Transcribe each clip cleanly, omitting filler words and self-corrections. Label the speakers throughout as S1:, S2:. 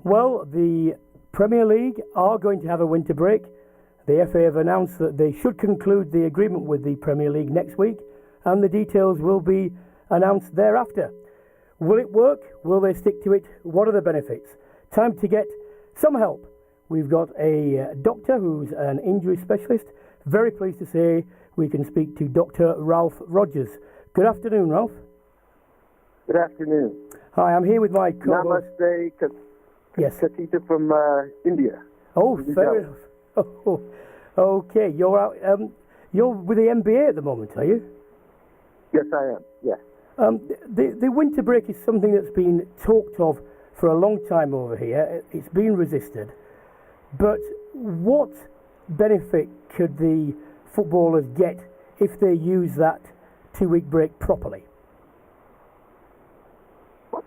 S1: Well, the Premier League are going to have a winter break. The FA have announced that they should conclude the agreement with the Premier League next week, and the details will be announced thereafter. Will it work? Will they stick to it? What are the benefits? Time to get some help. We've got a doctor who's an injury specialist. Very pleased to say we can speak to Dr. Ralph Rogers. Good afternoon, Ralph.
S2: Good afternoon.
S1: Hi, I'm here with my co-host.
S2: Namaste,
S1: Yes.
S2: Katita from India.
S1: Oh, fair enough. Oh, okay, you're out. You're with the NBA at the moment, are you?
S2: Yes, I am. Yes.
S1: The winter break is something that's been talked of for a long time over here. It's been resisted. But what benefit could the footballers get if they use that 2-week break properly?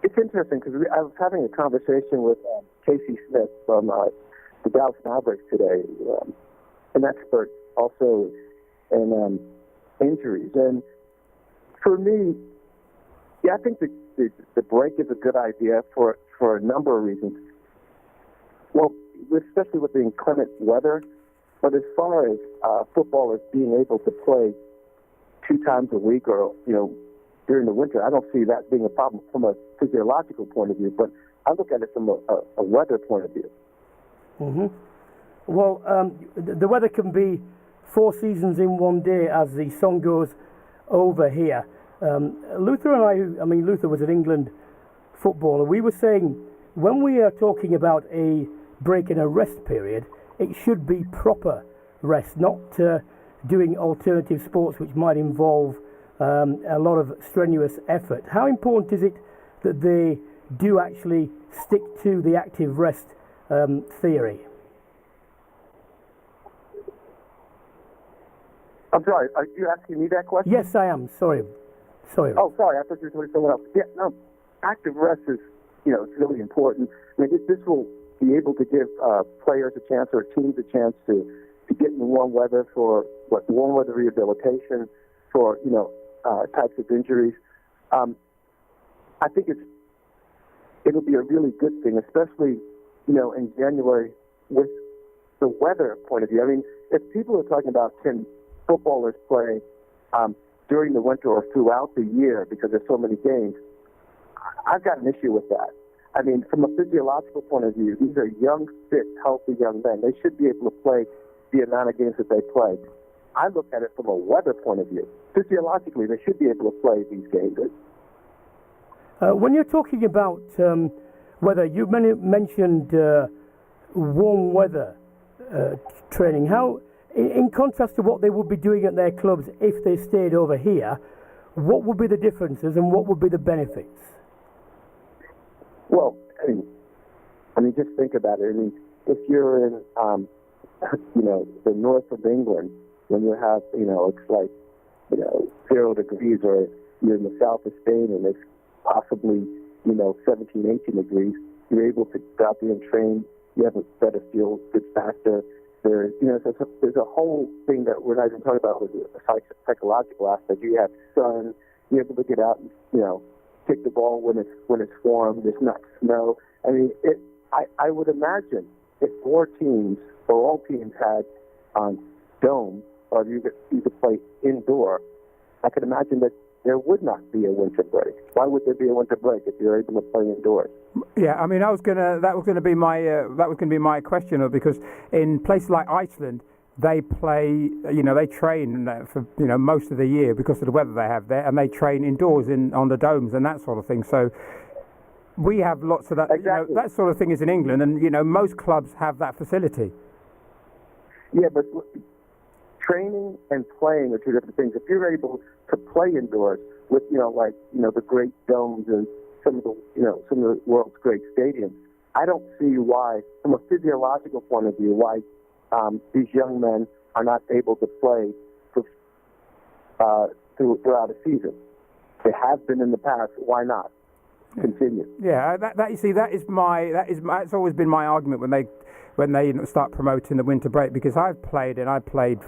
S2: It's interesting because I was having a conversation with Casey Smith from the Dallas Mavericks today, an expert also in injuries. And for me, I think the break is a good idea for a number of reasons. Well, especially with the inclement weather, but as far as footballers being able to play 2 times a week or, during the winter, I don't see that being a problem from a physiological point of view, but I look at it from a weather point of view. Mm-hmm.
S1: Well, the weather can be 4 seasons in one day, as the song goes over here. Luther and I mean, Luther was an England footballer. We were saying when we are talking about a break in a rest period, it should be proper rest, not doing alternative sports which might involve a lot of strenuous effort. How important is it that they do actually stick to the active rest theory?
S2: I'm sorry, are you asking me that question?
S1: Yes, I am. Sorry.
S2: Oh, sorry, I thought you were talking to someone else. Yeah, no, active rest is, it's really important. I mean, this will be able to give players a chance or teams a chance to get in warm weather for warm weather rehabilitation, for, types of injuries. I think it'll be a really good thing, especially, in January with the weather point of view. I mean, if people are talking about can footballers play during the winter or throughout the year because there's so many games, I've got an issue with that. I mean, from a physiological point of view, these are young, fit, healthy young men. They should be able to play the amount of games that they play. I look at it from a weather point of view. Physiologically, they should be able to play these games.
S1: When you're talking about weather, you mentioned warm weather training. How, in contrast to what they would be doing at their clubs if they stayed over here, what would be the differences and what would be the benefits?
S2: Well, I mean, just think about it. I mean, if you're in, the north of England, when you have, it's like, 0 degrees, or you're in the south of Spain and it's possibly, 17, 18 degrees, you're able to go out there and train. You have a better feel, good factor. There's a whole thing that we're not even talking about with the psychological aspect. You have sun, you're able to get out and, kick the ball when it's warm. There's not snow. I mean, I would imagine if more teams or all teams had domes, or you could play indoor, I could imagine that there would not be a winter break. Why would there be a winter break if you're able to play indoors?
S3: Yeah, I mean, that was gonna be my question, because in places like Iceland, they play, they train for most of the year because of the weather they have there, and they train indoors on the domes and that sort of thing. So we have lots of that.
S2: Exactly.
S3: That sort of thing is in England, and most clubs have that facility.
S2: Yeah, but training and playing are 2 different things. If you're able to play indoors with the great domes and some of the world's great stadiums, I don't see why, from a physiological point of view, why these young men are not able to play throughout a season. They have been in the past. Why not continue?
S3: Yeah, that's always been my argument when they start promoting the winter break, because I played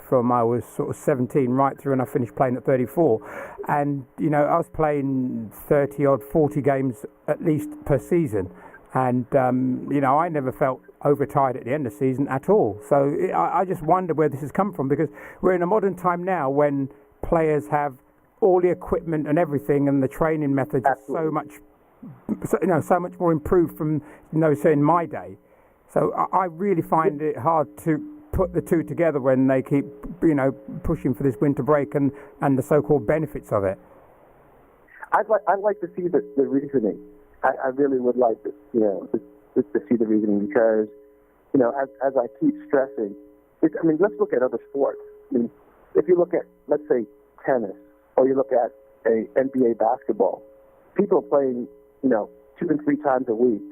S3: from I was sort of 17 right through, and I finished playing at 34, and I was playing 30 odd 40 games at least per season, And, I never felt overtired at the end of the season at all. So I just wonder where this has come from, because we're in a modern time now when players have all the equipment and everything, and the training methods are so much more improved from, say in my day. So I really find it hard to put the two together when they keep, pushing for this winter break and the so-called benefits of it.
S2: I'd like to see the reasoning. I really would like to, to see the reasoning, because, as I keep stressing, let's look at other sports. If you look at, let's say, tennis, or you look at a NBA basketball, people are playing, 2 and 3 times a week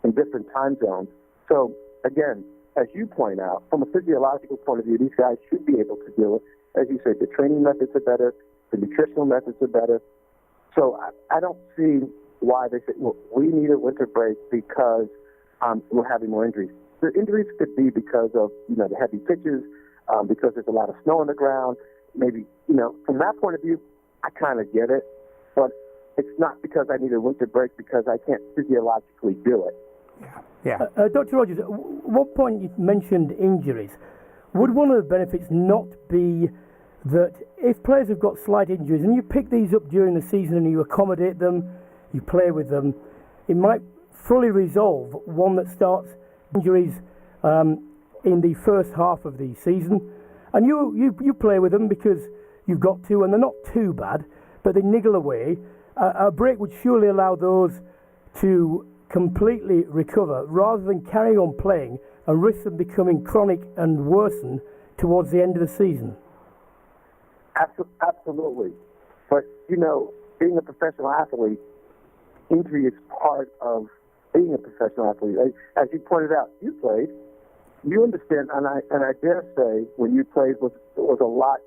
S2: in different time zones. So, again, as you point out, from a physiological point of view, these guys should be able to do it. As you said, the training methods are better, the nutritional methods are better. So I don't see why they say, well, we need a winter break because we're having more injuries. The injuries could be because of, the heavy pitches, because there's a lot of snow on the ground. Maybe, from that point of view, I kind of get it. But it's not because I need a winter break because I can't physiologically do it.
S3: Yeah.
S1: Dr. Rogers, at one point you mentioned injuries. Would one of the benefits not be that if players have got slight injuries and you pick these up during the season and you accommodate them, you play with them, it might fully resolve one that starts injuries in the first half of the season, and you play with them because you've got to, and they're not too bad, but they niggle away. A break would surely allow those to completely recover rather than carry on playing and risk them becoming chronic and worsen towards the end of the season.
S2: Absolutely. But, being a professional athlete, injury is part of being a professional athlete. As you pointed out, you played. You understand, and I dare say, when you played, was a lot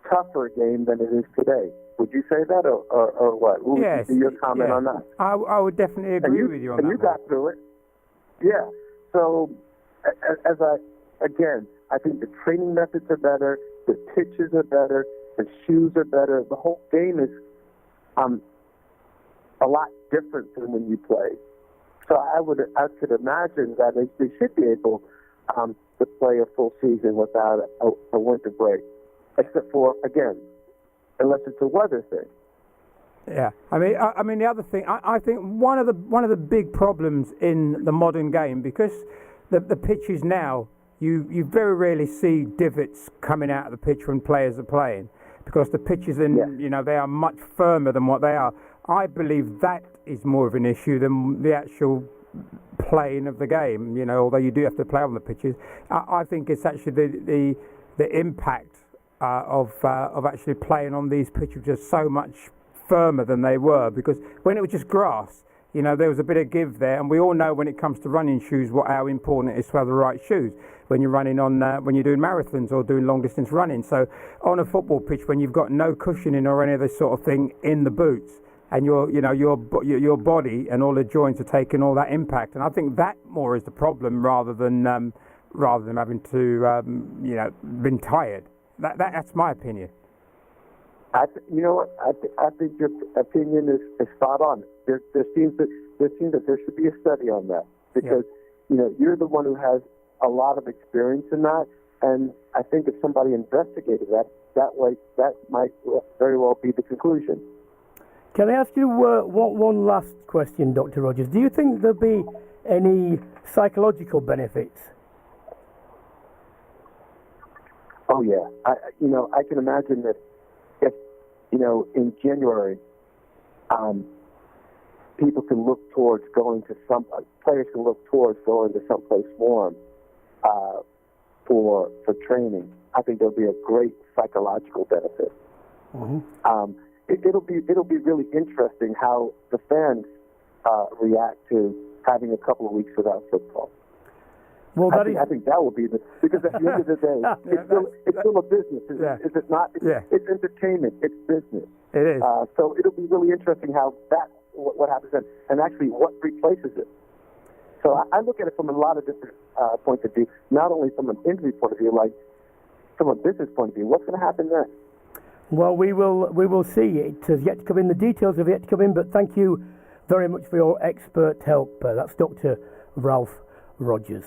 S2: tougher a game than it is today. Would you say that, or what? What
S3: yes,
S2: would be your comment on that?
S3: I would definitely agree with you on that.
S2: And you got through it. Yeah. So, I think the training methods are better, the pitches are better, the shoes are better. The whole game is a lot different than when you play. So I could imagine that they should be able to play a full season without a winter break, except for, again, unless it's a weather thing.
S3: Yeah, I mean the other thing, I think one of the big problems in the modern game, because the pitches now, you very rarely see divots coming out of the pitch when players are playing, because the pitches they are much firmer than what they are. I believe that is more of an issue than the actual playing of the game. Although you do have to play on the pitches, I think it's actually the impact of actually playing on these pitches just so much firmer than they were, because when it was just grass, there was a bit of give there, and we all know when it comes to running shoes how important it is to have the right shoes when you're running on when you're doing marathons or doing long distance running. So on a football pitch, when you've got no cushioning or any of this sort of thing in the boots, and your body and all the joints are taking all that impact, and I think that more is the problem rather than having to been tired. That's my opinion.
S2: You know what? I think your opinion is spot on. There seems that there should be a study on that, because you're the one who has a lot of experience in that, and I think if somebody investigated that way, that might very well be the conclusion.
S1: Can I ask you one last question, Dr. Rogers? Do you think there'll be any psychological benefits?
S2: Oh yeah, I can imagine that if in January, people can look towards players can look towards going to someplace warm for training. I think there'll be a great psychological benefit. Mm-hmm. It'll be really interesting how the fans react to having a couple of weeks without football.
S1: Well,
S2: I think that will be because at the end of the day, it's still a business, is it not? It's entertainment, it's business.
S3: It is.
S2: So it'll be really interesting how what happens then, and actually what replaces it. So I look at it from a lot of different points of view, not only from an injury point of view, like from a business point of view. What's going to happen next?
S1: Well, we will see. It has yet to come in. The details have yet to come in, but thank you very much for your expert help. That's Dr. Ralph Rogers.